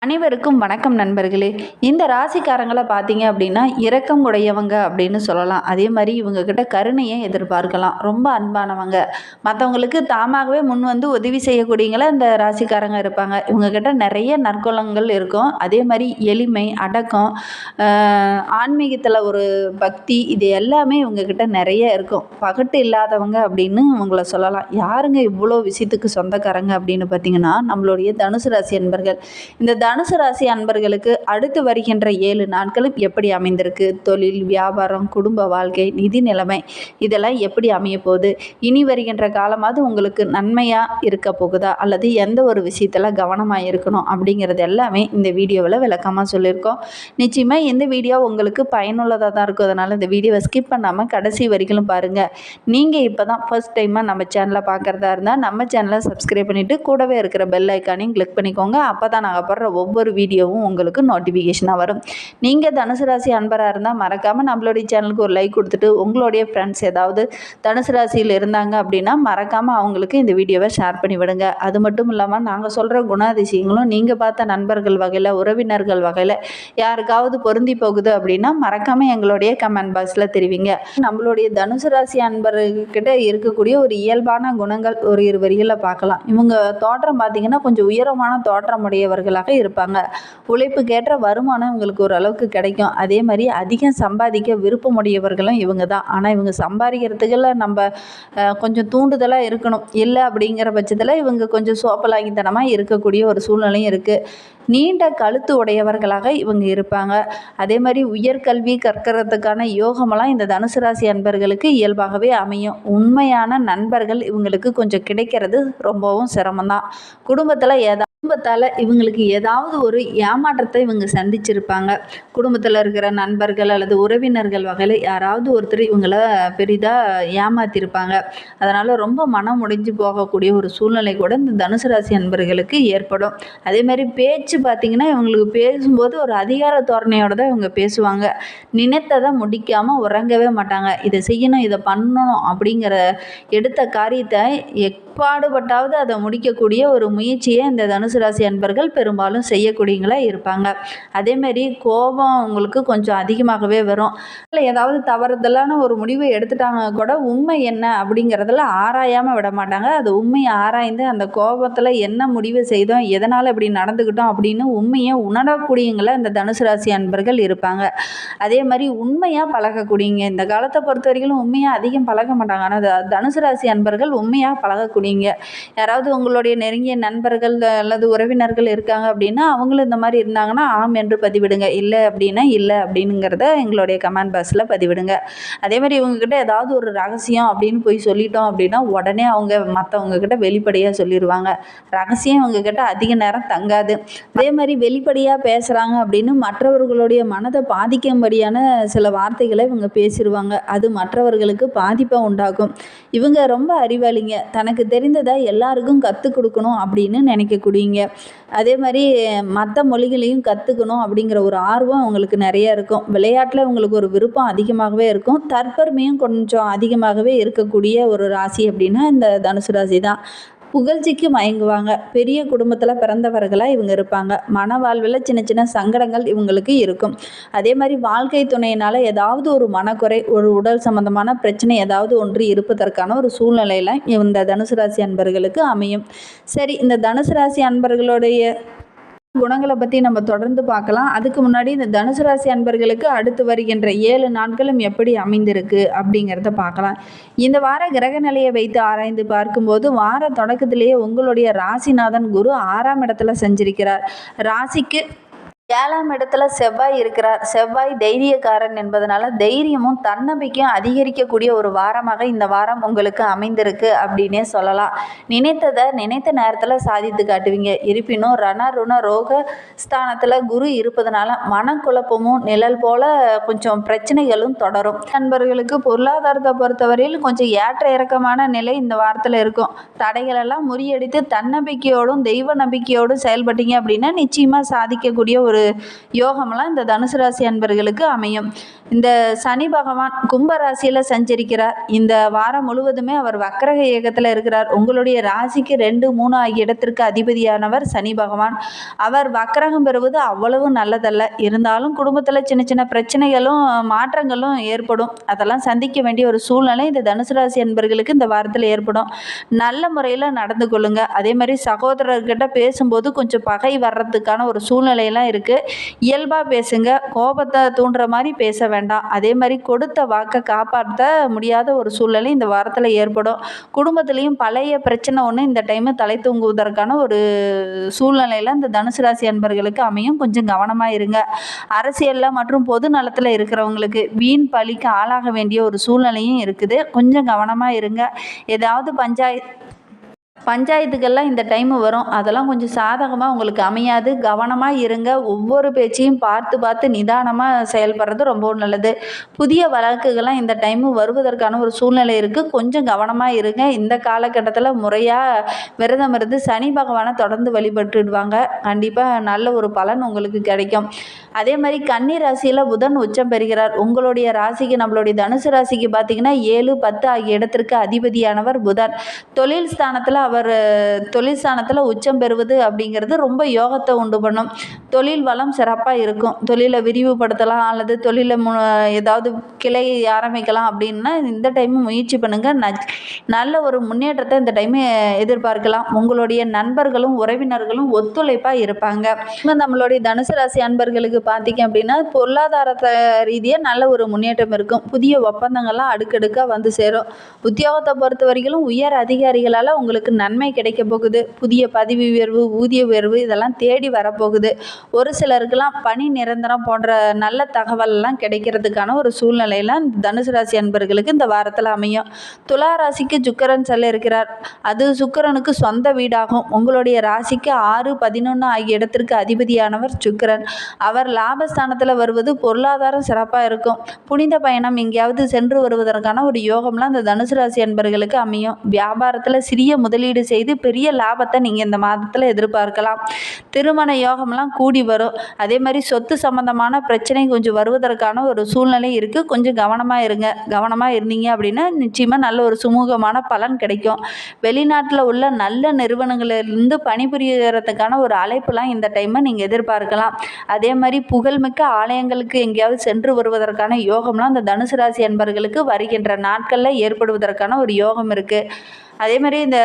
அனைவருக்கும் வணக்கம் நண்பர்களே. இந்த ராசிக்காரங்கள பார்த்தீங்க அப்படின்னா, இரக்கம் உடையவங்க அப்படின்னு சொல்லலாம். அதே மாரி இவங்க கிட்ட கருணைய எதிர்பார்க்கலாம். ரொம்ப அன்பானவங்க. மத்தவங்களுக்கு தாமாகவே முன் வந்து உதவி செய்யக்கூடியவங்களா இந்த ராசிக்காரங்க இருப்பாங்க. இவங்க கிட்ட நெறைய நற்குணங்கள் இருக்கும். அதே மாரி எளிமை, அடக்கம், அ ஆன்மீகத்தில ஒரு பக்தி இது எல்லாமே இவங்க கிட்ட நெறைய இருக்கும். பகட்டு இல்லாதவங்க அப்படின்னு இவங்கள சொல்லலாம். யாருங்க இவ்வளோ விஷயத்துக்கு சொந்தக்காரங்க அப்படின்னு பார்த்தீங்கன்னா, நம்மளுடைய தனுசு ராசி அன்பர்கள். இந்த தனுசு ராசி அன்பர்களுக்கு அடுத்து வருகின்ற 7 நாட்களும் எப்படி அமைந்திருக்கு? தொழில், வியாபாரம், குடும்ப வாழ்க்கை, நிதி நிலைமை இதெல்லாம் எப்படி அமைய போகுது? இனி வருகின்ற காலமாவது உங்களுக்கு நன்மையா இருக்க போகுதா? அல்லது எந்த ஒரு விஷயத்துல கவனமா இருக்கணும் அப்படிங்கிறது எல்லாமே இந்த வீடியோவில் விளக்கமாக சொல்லியிருக்கோம். நிச்சயமா இந்த வீடியோ உங்களுக்கு பயனுள்ளதாக தான் இருக்கும். அதனால் இந்த வீடியோவை ஸ்கிப் பண்ணாமல் கடைசி வரைக்கும் பாருங்கள். நீங்கள் இப்போ தான் ஃபர்ஸ்ட் டைமாக நம்ம சேனலை பார்க்குறதா இருந்தால் நம்ம சேனலை சப்ஸ்கிரைப் பண்ணிவிட்டு கூடவே இருக்கிற பெல் ஐக்கானையும் கிளிக் பண்ணிக்கோங்க. அப்போ தான் நாங்கள் போடுற ஒவ்வொரு வீடியோவும் உங்களுக்கு நோட்டிஃபிகேஷனாக வரும். நீங்கள் தனுசு ராசி அன்பராக இருந்தால் மறக்காமல் நம்மளுடைய சேனலுக்கு ஒரு லைக் கொடுத்துட்டு உங்களுடைய ஃப்ரெண்ட்ஸ் ஏதாவது தனுசு ராசியில் இருந்தாங்க அப்படின்னா மறக்காமல் அவங்களுக்கு இந்த வீடியோவை ஷேர் பண்ணி விடுங்க. அது மட்டும் இல்லாமல் நாங்கள் சொல்கிற குணாதிசயங்களும் நீங்கள் பார்த்த நண்பர்கள் வகையில், உறவினர்கள் வகையில் யாருக்காவது பொருந்தி போகுது அப்படின்னா மறக்காமல் எங்களுடைய கமெண்ட் பாக்ஸில் தெரிவிங்க. நம்மளுடைய தனுசு ராசி அன்பர்கிட்ட இருக்கக்கூடிய ஒரு இயல்பான குணங்கள் ஒரு இரு வரிகளில் பார்க்கலாம். இவங்க தோற்றம் பார்த்தீங்கன்னா கொஞ்சம் உயரமான தோற்றமுடையவர்களாக இருப்பாங்க. உழைப்புக்கேற்ற வருமானம் இவங்களுக்கு ஓரளவுக்கு கிடைக்கும். அதே மாதிரி அதிகம் சம்பாதிக்க விருப்பமுடையவர்களும் இவங்க தான். ஆனால் இவங்க சம்பாதிக்கிறதுக்குள்ள நம்ம கொஞ்சம் தூண்டுதலாக இருக்கணும். இல்லை அப்படிங்கிற பட்சத்தில் இவங்க கொஞ்சம் சோப்பலாங்கித்தனமாக இருக்கக்கூடிய ஒரு சூழ்நிலையும் இருக்குது. நீண்ட கழுத்து உடையவர்களாக இவங்க இருப்பாங்க. அதே மாதிரி உயர்கல்வி கற்கிறதுக்கான யோகமெல்லாம் இந்த தனுசு ராசி அன்பர்களுக்கு இயல்பாகவே அமையும். உண்மையான நண்பர்கள் இவங்களுக்கு கொஞ்சம் கிடைக்கிறது ரொம்பவும் சிரமம்தான். குடும்பத்தில் குடும்பத்தால் இவங்களுக்கு ஏதாவது ஒரு ஏமாற்றத்தை இவங்க சந்திச்சிருப்பாங்க. குடும்பத்தில் இருக்கிற நண்பர்கள் அல்லது உறவினர்கள் வகையில் யாராவது ஒருத்தர் இவங்கள பெரிதாக ஏமாற்றிருப்பாங்க. அதனால் ரொம்ப மனம் முடிஞ்சு போகக்கூடிய ஒரு சூழ்நிலை கூட இந்த தனுசு ராசி அன்பர்களுக்கு ஏற்படும். அதேமாதிரி பேச்சு பார்த்திங்கன்னா இவங்களுக்கு பேசும்போது ஒரு அதிகார தோரணையோடு தான் இவங்க பேசுவாங்க. நினைத்ததை முடிக்காமல் உறங்கவே மாட்டாங்க. இதை செய்யணும், இதை பண்ணணும் அப்படிங்கிற எடுத்த காரியத்தை எப்பாடுபட்டாவது அதை முடிக்கக்கூடிய ஒரு முயற்சியை இந்த தனுசு ராசி அன்பர்கள் பெரும்பாலும் செய்யக்கூடியவங்களா இருப்பாங்க. அதேமாரி கோபம் உங்களுக்கு கொஞ்சம் அதிகமாகவே வரும். இல்லை ஏதாவது தவறுதலான ஒரு முடிவை எடுத்துட்டாங்க கூட உண்மை என்ன அப்படிங்கிறதுல ஆராயாமல் விட மாட்டாங்க. அது உண்மையை ஆராய்ந்து அந்த கோபத்தில் என்ன முடிவு செய்தோம், எதனால் இப்படி நடந்துக்கிட்டோம் அப்படின்னு உண்மையை உணரக்கூடியவங்கள இந்த தனுசு ராசி அன்பர்கள் இருப்பாங்க. அதே மாதிரி உண்மையாக பழகக்கூடியங்க. இந்த காலத்தை பொறுத்த வரைக்கும் உண்மையாக அதிகம் பழக மாட்டாங்க. ஆனால் தனுசு ராசி அன்பர்கள் உண்மையாக பழகக்கூடியங்க. யாராவது உங்களுடைய நெருங்கிய நண்பர்கள் அல்லது உறவினர்கள் இருக்காங்க அப்படின்னா அவங்களும் இந்த மாதிரி இருந்தாங்கன்னா ஆம் என்று பதிவிடுங்க. இல்லை அப்படின்னா இல்லை அப்படிங்கிறத எங்களுடைய கமெண்ட் பாக்ஸில் பதிவிடுங்க. அதே மாதிரி இவங்ககிட்ட ஏதாவது ஒரு ரகசியம் அப்படின்னு போய் சொல்லிட்டோம் அப்படின்னா உடனே அவங்க மற்றவங்க கிட்ட வெளிப்படையாக சொல்லிடுவாங்க. ரகசியம் இவங்ககிட்ட அதிக நேரம் தங்காது. அதே மாதிரி வெளிப்படையாக பேசுகிறாங்க அப்படின்னு மற்றவர்களுடைய மனதை பாதிக்கும்படியான சில வார்த்தைகளை இவங்க பேசிடுவாங்க. அது மற்றவர்களுக்கு பாதிப்பை உண்டாகும். இவங்க ரொம்ப அறிவாளிங்க. தனக்கு தெரிந்ததை எல்லாருக்கும் கற்றுக் கொடுக்கணும் அப்படின்னு நினைக்கக்கூடியங்க. அதே மாதிரி மற்ற மொழிகளையும் கற்றுக்கணும் அப்படிங்கிற ஒரு ஆர்வம் அவங்களுக்கு நிறைய இருக்கும். விளையாட்டில் அவங்களுக்கு ஒரு விருப்பம் அதிகமாகவே இருக்கும். தற்பெருமையும் கொஞ்சம் அதிகமாகவே இருக்கக்கூடிய ஒரு ராசி அப்படின்னா இந்த தனுசு ராசி தான். புகழ்ச்சிக்கு மயங்குவாங்க. பெரிய குடும்பத்தில் பிறந்தவர்களாக இவங்க இருப்பாங்க. மன வாழ்வில் சின்ன சின்ன சங்கடங்கள் இவங்களுக்கு இருக்கும். அதே மாதிரி வாழ்க்கை துணையினால் ஏதாவது ஒரு மனக்குறை, ஒரு உடல் சம்பந்தமான பிரச்சனை ஏதாவது ஒன்று இருப்பதற்கான ஒரு சூழ்நிலையில் இந்த தனுசு ராசி அன்பர்களுக்கு அமையும். சரி, இந்த தனுசு ராசி அன்பர்களுடைய குணங்களை பற்றி நம்ம தொடர்ந்து பார்க்கலாம். அதுக்கு முன்னாடி இந்த தனுசு ராசி அன்பர்களுக்கு அடுத்து வருகின்ற 7 நாட்களும் எப்படி அமைந்திருக்கு அப்படிங்கிறத பார்க்கலாம். இந்த வார கிரக நிலையை வைத்து ஆராய்ந்து பார்க்கும்போது வார தொடக்கத்திலேயே உங்களுடைய ராசிநாதன் குரு 6ஆம் இடத்துல செஞ்சிருக்கிறார். ராசிக்கு 7ஆம் இடத்துல செவ்வாய் இருக்கிறார். செவ்வாய் தைரியக்காரன் என்பதனால தைரியமும் தன்னம்பிக்கையும் அதிகரிக்கக்கூடிய ஒரு வாரமாக இந்த வாரம் உங்களுக்கு அமைந்திருக்கு அப்படின்னே சொல்லலாம். நினைத்ததை நினைத்த நேரத்தில் சாதித்து காட்டுவீங்க. இருப்பினும் ருண ரோக ஸ்தானத்தில் குரு இருப்பதனால மனக்குழப்பமும் நிழல் போல கொஞ்சம் பிரச்சனைகளும் தொடரும். நண்பர்களுக்கு பொருளாதாரத்தை பொறுத்தவரையில் கொஞ்சம் ஏற்ற இறக்கமான நிலை இந்த வாரத்தில் இருக்கும். தடைகளெல்லாம் முறியடித்து தன்னம்பிக்கையோடும் தெய்வ நம்பிக்கையோடும் செயல்பட்டீங்க அப்படின்னா நிச்சயமாக சாதிக்கக்கூடிய ஒரு ஒரு யோகமெல்லாம் இந்த தனுசு ராசி அன்பர்களுக்கு அமையும். இந்த சனி பகவான் கும்பராசியில் சஞ்சரிக்கிறார். இந்த வாரம் முழுவதுமே அவர் வக்கரக இயக்கத்தில் இருக்கிறார். உங்களுடைய ராசிக்கு 2, 3 ஆகிய இடத்திற்கு அதிபதியானவர் சனி பகவான். அவர் வக்கரகம் பெறுவது அவ்வளவு நல்லதல்ல. இருந்தாலும் குடும்பத்தில் சின்ன சின்ன பிரச்சனைகளும் மாற்றங்களும் ஏற்படும். அதெல்லாம் சந்திக்க வேண்டிய ஒரு சூழ்நிலை இந்த தனுசு ராசி அன்பர்களுக்கு இந்த வாரத்தில் ஏற்படும். நல்ல முறையில் நடந்து கொள்ளுங்க. அதே மாதிரி சகோதரர்கிட்ட பேசும்போது கொஞ்சம் பகை வர்றதுக்கான ஒரு சூழ்நிலையெல்லாம் இருக்குது. இயல்பாக பேசுங்க. கோபத்தை தூண்டுற மாதிரி பேச வேண்டாம். அதே மாதிரி கொடுத்த வாக்கை காப்பாற்ற முடியாத ஒரு சூழ்நிலை இந்த வாரத்தில் ஏற்படும். குடும்பத்திலையும் பழைய பிரச்சனை ஒன்று இந்த டைமு தலை தூங்குவதற்கான ஒரு சூழ்நிலையில் இந்த தனுசு ராசி அன்பர்களுக்கு அமையும். கொஞ்சம் கவனமாக இருங்க. அரசியலில் மற்றும் பொது நலத்தில் இருக்கிறவங்களுக்கு வீண் பழிக்கு ஆளாக வேண்டிய ஒரு சூழ்நிலையும் இருக்குது. கொஞ்சம் கவனமாக இருங்க. ஏதாவது பஞ்சாயத்துக்கெல்லாம் இந்த டைமு வரும். அதெல்லாம் கொஞ்சம் சாதகமாக உங்களுக்கு அமையாது. கவனமாக இருங்க. ஒவ்வொரு பேச்சையும் பார்த்து பார்த்து நிதானமாக செயல்படுறது ரொம்பவும் நல்லது. புதிய வழக்குகள்லாம் இந்த டைமு வருவதற்கான ஒரு சூழ்நிலை இருக்குது. கொஞ்சம் கவனமாக இருங்க. இந்த காலகட்டத்தில் முறையாக விரதம் இருந்து சனி பகவானை தொடர்ந்து வழிபட்டுடுவாங்க. கண்டிப்பாக நல்ல ஒரு பலன் உங்களுக்கு கிடைக்கும். அதே மாதிரி கன்னி ராசியில் புதன் உச்சம் பெறுகிறார். உங்களுடைய ராசிக்கு நம்மளுடைய தனுசு ராசிக்கு பார்த்திங்கன்னா 7, 10 ஆகிய இடத்திற்கு அதிபதியானவர் புதன். தொழில் ஸ்தானத்தில் உச்சம் பெறுவது அப்படிங்கிறது ரொம்ப யோகத்தை உண்டு பண்ணும். தொழில் வளம் சிறப்பாக இருக்கும். தொழிலை விரிவுபடுத்தலாம் அல்லது தொழிலை ஏதாவது கிளை ஆரம்பிக்கலாம் அப்படின்னா இந்த டைமு முயற்சி பண்ணுங்கள். நல்ல ஒரு முன்னேற்றத்தை இந்த டைமு எதிர்பார்க்கலாம். உங்களுடைய நண்பர்களும் உறவினர்களும் ஒத்துழைப்பாக இருப்பாங்க. நம்மளுடைய தனுசு ராசி அன்பர்களுக்கு பார்த்திங்க அப்படின்னா பொருளாதாரத்தை ரீதியாக நல்ல ஒரு முன்னேற்றம் இருக்கும். புதிய ஒப்பந்தங்கள்லாம் அடுக்கடுக்காக வந்து சேரும். உத்தியோகத்தை பொறுத்த வரைக்கும் உயர் அதிகாரிகளால் உங்களுக்கு நன்மை கிடைக்க போகுது. புதிய பதவி உயர்வு, ஊதிய உயர்வு இதெல்லாம் தேடி வரப்போகுது. ஒரு சிலருக்கெல்லாம் பணி நிரந்தரம் போன்ற நல்ல தகவல்லாம் கிடைக்கிறதுக்கான ஒரு சூழ்நிலையெல்லாம் தனுசு ராசி அன்பர்களுக்கு இந்த வாரத்தில் அமையும். துலா ராசிக்கு சுக்கிரன் செல்ல இருக்கிறார். அது சுக்கிரனுக்கு சொந்த வீடாகும். உங்களுடைய ராசிக்கு 6, 11 ஆகிய இடத்திற்கு அதிபதியானவர் சுக்கிரன். அவர் லாபஸ்தானத்தில் வருவது பொருளாதாரம் சிறப்பாக இருக்கும். புனித பயணம் எங்கேயாவது சென்று வருவதற்கான ஒரு யோகம்லாம் அந்த தனுசு ராசி அன்பர்களுக்கு அமையும். வியாபாரத்தில் சிறிய முதலீடு செய்து பெரிய லாபத்தை நீங்கள் இந்த மாதத்தில் எதிர்பார்க்கலாம். திருமண யோகம்லாம் கூடி வரும். அதே மாதிரி சொத்து சம்பந்தமான பிரச்சனை கொஞ்சம் வருவதற்கான ஒரு சூழ்நிலை இருக்குது. கொஞ்சம் கவனமாக இருங்க. கவனமாக இருந்தீங்க அப்படின்னா நிச்சயமாக நல்ல ஒரு சுமூகமான பலன் கிடைக்கும். வெளிநாட்டில் உள்ள நல்ல நிறுவனங்களிலிருந்து பணிபுரியறதுக்கான ஒரு அழைப்புலாம் இந்த டைமை நீங்கள் எதிர்பார்க்கலாம். அதே மாதிரி புகழ்மிக்க ஆலயங்களுக்கு எங்கேயாவது சென்று வருவதற்கான யோகம்லாம் அந்த தனுசு ராசி அன்பர்களுக்கு வருகின்ற நாட்களில் ஏற்படுவதற்கான ஒரு யோகம் இருக்குது. அதே மாதிரி இந்த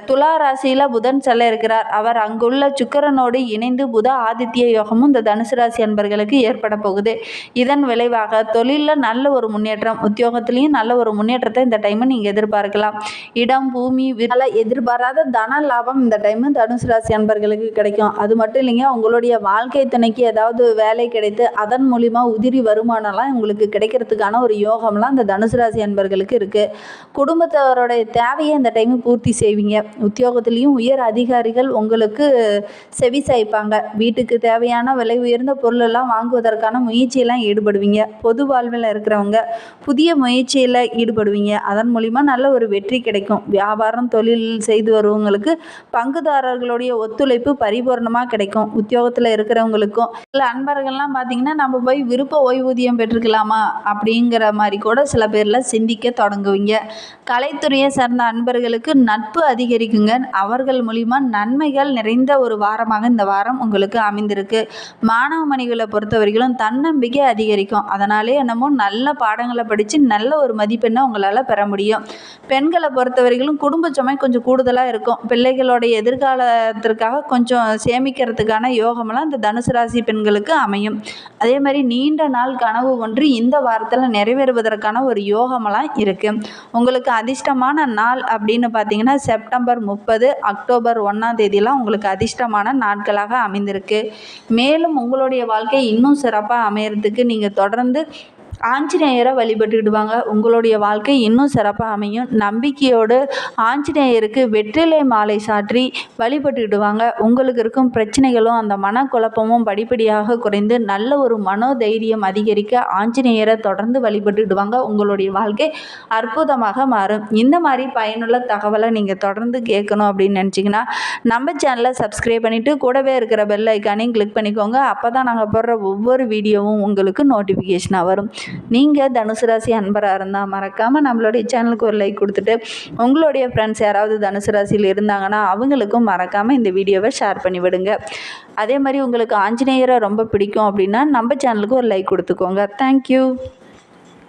துலா ராசியில் புதன் செல்ல இருக்கிறார். அவர் அங்குள்ள சுக்கிரனோடு இணைந்து புத ஆதித்ய யோகமும் இந்த தனுசு ராசி அன்பர்களுக்கு ஏற்பட போகுது. இதன் விளைவாக தொழிலில் நல்ல ஒரு முன்னேற்றம், உத்தியோகத்திலையும் நல்ல ஒரு முன்னேற்றத்தை இந்த டைமு நீங்கள் எதிர்பார்க்கலாம். இடம், பூமி எதிர்பாராத தன லாபம் இந்த டைமு தனுசு ராசி அன்பர்களுக்கு கிடைக்கும். அது மட்டும் இல்லைங்க, உங்களுடைய வாழ்க்கை துணைக்கு ஏதாவது வேலை கிடைத்து அதன் மூலிமா உதிரி வருமானம்லாம் உங்களுக்கு கிடைக்கிறதுக்கான ஒரு யோகம்லாம் இந்த தனுசு ராசி அன்பர்களுக்கு இருக்குது. குடும்பத்தவருடைய தேவையை இந்த டைமு பூர்த்தி செய்வீங்க. உத்தியோகத்திலையும் உயர் அதிகாரிகள் உங்களுக்கு செவி சாய்ப்பாங்க. வீட்டுக்கு தேவையான விலை உயர்ந்த பொருளெல்லாம் வாங்குவதற்கான முயற்சியெல்லாம் ஈடுபடுவீங்க. பொது வாழ்வில் இருக்கிறவங்க புதிய முயற்சியில் ஈடுபடுவீங்க. அதன் மூலிமா நல்ல ஒரு வெற்றி கிடைக்கும். வியாபாரம், தொழில் செய்து வருவங்களுக்கு பங்குதாரர்களுடைய ஒத்துழைப்பு பரிபூர்ணமாக கிடைக்கும். உத்தியோகத்தில் இருக்கிறவங்களுக்கும் சில அன்பர்கள்லாம் பார்த்திங்கன்னா நம்ம போய் விருப்ப ஓய்வூதியம் பெற்றுக்கலாமா அப்படிங்கிற மாதிரி கூட சில பேரில் சிந்திக்க தொடங்குவீங்க. கலைத்துறையை சார்ந்த அன்பர்களுக்கு நட்பு அதிகரிக்குங்க. அவர்கள் மூலிமா நன்மைகள் நிறைந்த ஒரு வாரமாக இந்த வாரம் உங்களுக்கு அமைந்திருக்கு. மாணவ மணிகளை பொறுத்த வரைக்கும் தன்னம்பிக்கை அதிகரிக்கும். அதனாலே என்னமோ நல்ல பாடங்களை படித்து நல்ல ஒரு மதிப்பெண்ணை உங்களால் பெற முடியும். பெண்களை பொறுத்த வரைக்கும் குடும்ப சுமை கொஞ்சம் கூடுதலாக இருக்கும். பிள்ளைகளுடைய எதிர்காலத்திற்காக கொஞ்சம் சேமிக்கிறதுக்கான யோகமெல்லாம் இந்த தனுசு ராசி பெண்களுக்கு அமையும். அதே மாதிரி நீண்ட நாள் கனவு ஒன்று இந்த வாரத்தில் நிறைவேறுவதற்கான ஒரு யோகமெல்லாம் இருக்குது. உங்களுக்கு அதிர்ஷ்டமான நாள் அப்படின்னு பார்த்தீங்கன்னா செப்டம்பர் 30, அக்டோபர் 1ஆம் தேதியெல்லாம் உங்களுக்கு அதிர்ஷ்டமான நாட்களாக அமைந்திருக்கு. மேலும் உங்களுடைய வாழ்க்கை இன்னும் சிறப்பாக அமையறதுக்கு நீங்கள் தொடர்ந்து ஆஞ்சநேயரை வழிபட்டுடுவாங்க. உங்களுடைய வாழ்க்கை இன்னும் சிறப்பாக அமையும். நம்பிக்கையோடு ஆஞ்சநேயருக்கு வெற்றிலை மாலை சாற்றி வழிபட்டுடுவாங்க. உங்களுக்கு இருக்கும் பிரச்சனைகளும் அந்த மனக்குழப்பமும் படிப்படியாக குறைந்து நல்ல ஒரு மனோதைரியம் அதிகரிக்க ஆஞ்சநேயரை தொடர்ந்து வழிபட்டுடுவாங்க. உங்களுடைய வாழ்க்கை அற்புதமாக மாறும். இந்த மாதிரி பயனுள்ள தகவலை நீங்கள் தொடர்ந்து கேட்கணும் அப்படின்னு நினச்சிங்கன்னா நம்ம சேனலை சப்ஸ்கிரைப் பண்ணிவிட்டு கூடவே இருக்கிற பெல் ஐக்கானையும் கிளிக் பண்ணிக்கோங்க. அப்போ தான் நாங்கள் போடுற ஒவ்வொரு வீடியோவும் உங்களுக்கு நோட்டிஃபிகேஷனாக வரும். நீங்கள் தனுசு ராசி அன்பராக இருந்தால் மறக்காமல் நம்மளுடைய சேனலுக்கு ஒரு லைக் கொடுத்துட்டு உங்களுடைய ஃப்ரெண்ட்ஸ் யாராவது தனுசு ராசியில் இருந்தாங்கன்னா அவங்களுக்கும் மறக்காமல் இந்த வீடியோவை ஷேர் பண்ணிவிடுங்க. அதே மாதிரி உங்களுக்கு ஆஞ்சநேயரை ரொம்ப பிடிக்கும் அப்படின்னா நம்ம சேனலுக்கு ஒரு லைக் கொடுத்துக்கோங்க. தேங்க்யூ.